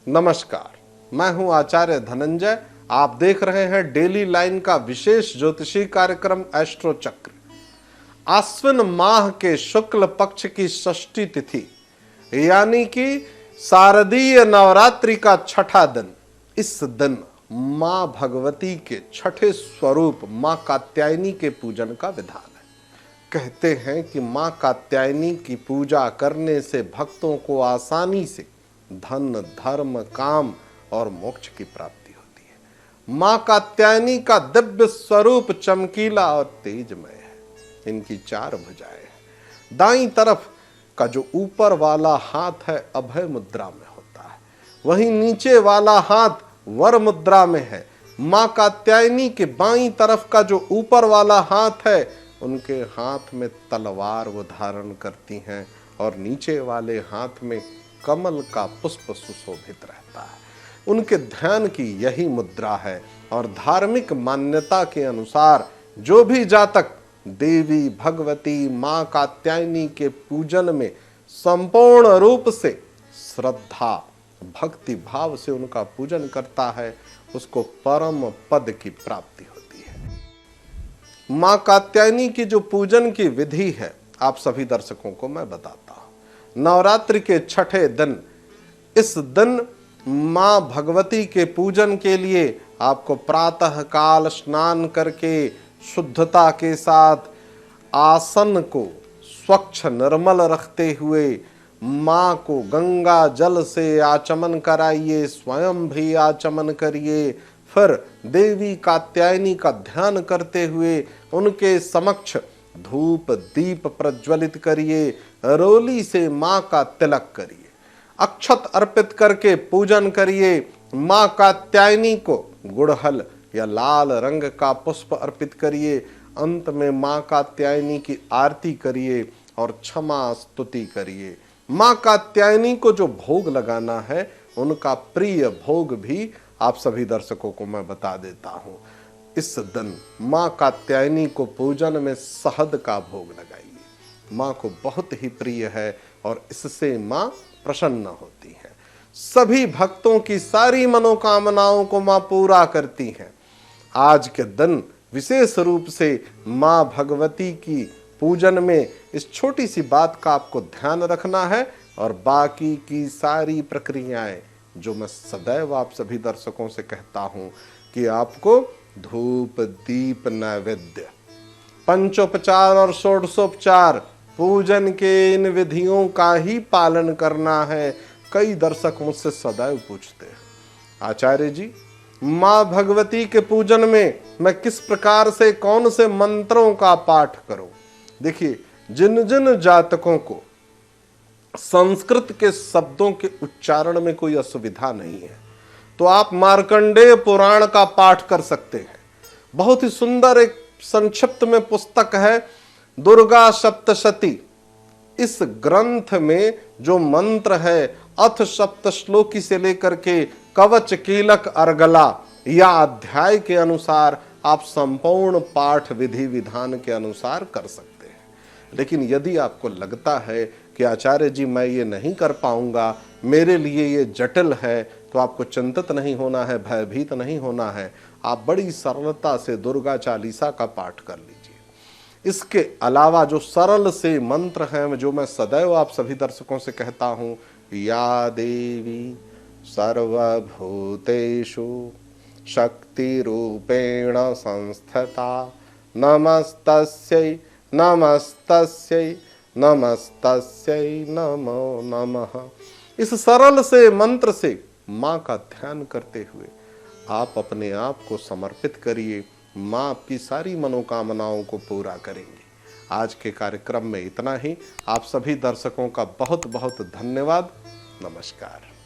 नमस्कार, मैं हूं आचार्य धनंजय। आप देख रहे हैं डेली लाइन का विशेष ज्योतिषी कार्यक्रम एस्ट्रो चक्र। आश्विन माह के शुक्ल पक्ष की षष्ठी तिथि यानी कि शारदीय नवरात्रि का छठा दिन, इस दिन मां भगवती के छठे स्वरूप मां कात्यायनी के पूजन का विधान है। कहते हैं कि मां कात्यायनी की पूजा करने से भक्तों को आसानी से धन, धर्म, काम और मोक्ष की प्राप्ति होती है। मां कात्यायनी का दिव्य स्वरूप चमकीला और तेजमय है। इनकी 4 भुजाएं हैं। दाईं तरफ का जो ऊपर वाला हाथ है अभय मुद्रा में होता है, वहीं नीचे वाला हाथ वर मुद्रा में है। मां कात्यायनी के बाईं तरफ का जो ऊपर वाला हाथ है, उनके हाथ में तलवार वो धारण करती हैं और नीचे वाले हाथ में कमल का पुष्प सुशोभित रहता है। उनके ध्यान की यही मुद्रा है और धार्मिक मान्यता के अनुसार जो भी जातक देवी भगवती मां कात्यायनी के पूजन में संपूर्ण रूप से श्रद्धा भक्ति भाव से उनका पूजन करता है, उसको परम पद की प्राप्ति होती है। मां कात्यायनी की जो पूजन की विधि है, आप सभी दर्शकों को मैं बताता हूं। नवरात्रि के छठे दिन, इस दिन मां भगवती के पूजन के लिए आपको प्रातः काल स्नान करके शुद्धता के साथ आसन को स्वच्छ निर्मल रखते हुए मां को गंगा जल से आचमन कराइए, स्वयं भी आचमन करिए। फिर देवी कात्यायनी का ध्यान करते हुए उनके समक्ष धूप दीप प्रज्वलित करिए, रोली से मां का तिलक करिए, अक्षत अर्पित करके पूजन करिए। मां कात्यायनी को गुड़हल या लाल रंग का पुष्प अर्पित करिए। अंत में मां कात्यायनी की आरती करिए और क्षमा स्तुति करिए। मां कात्यायनी को जो भोग लगाना है, उनका प्रिय भोग भी आप सभी दर्शकों को मैं बता देता हूं। इस दिन मां कात्यायनी को पूजन में शहद का भोग लगाइए। मां को बहुत ही प्रिय है और इससे मां प्रसन्न होती है। सभी भक्तों की सारी मनोकामनाओं को मां पूरा करती हैं। आज के दिन विशेष रूप से मां भगवती की पूजन में इस छोटी सी बात का आपको ध्यान रखना है और बाकी की सारी प्रक्रियाएं जो मैं सदैव आप सभी दर्शकों से कहता हूं कि आपको धूप दीप नैवेद्य, पंचोपचार और षोडशोपचार पूजन के इन विधियों का ही पालन करना है। कई दर्शक मुझसे सदैव पूछते हैं, आचार्य जी मां भगवती के पूजन में मैं किस प्रकार से कौन से मंत्रों का पाठ करूं। देखिए, जिन जिन जातकों को संस्कृत के शब्दों के उच्चारण में कोई असुविधा नहीं है, तो आप मार्कंडेय पुराण का पाठ कर सकते हैं। बहुत ही सुंदर एक संक्षिप्त में पुस्तक है दुर्गा सप्तशती। इस ग्रंथ में जो मंत्र है, अथ सप्त श्लोकी से लेकर के कवच कीलक अर्गला या अध्याय के अनुसार आप संपूर्ण पाठ विधि विधान के अनुसार कर सकते हैं। लेकिन यदि आपको लगता है कि आचार्य जी मैं ये नहीं कर पाऊंगा, मेरे लिए ये जटिल है, तो आपको चिंतित नहीं होना है, भयभीत नहीं होना है। आप बड़ी सरलता से दुर्गा चालीसा का पाठ कर लीजिए। इसके अलावा जो सरल से मंत्र हैं, जो मैं सदैव आप सभी दर्शकों से कहता हूं, या देवी सर्वभूतेषु शक्ति रूपेण संस्थिता नमस्तस्यै नमस्तस्यै नमस्तस्यै नमो नमः। इस सरल से मंत्र से मां का ध्यान करते हुए आप अपने आप को समर्पित करिए। मां आपकी सारी मनोकामनाओं को पूरा करेंगी। आज के कार्यक्रम में इतना ही। आप सभी दर्शकों का बहुत बहुत धन्यवाद। नमस्कार।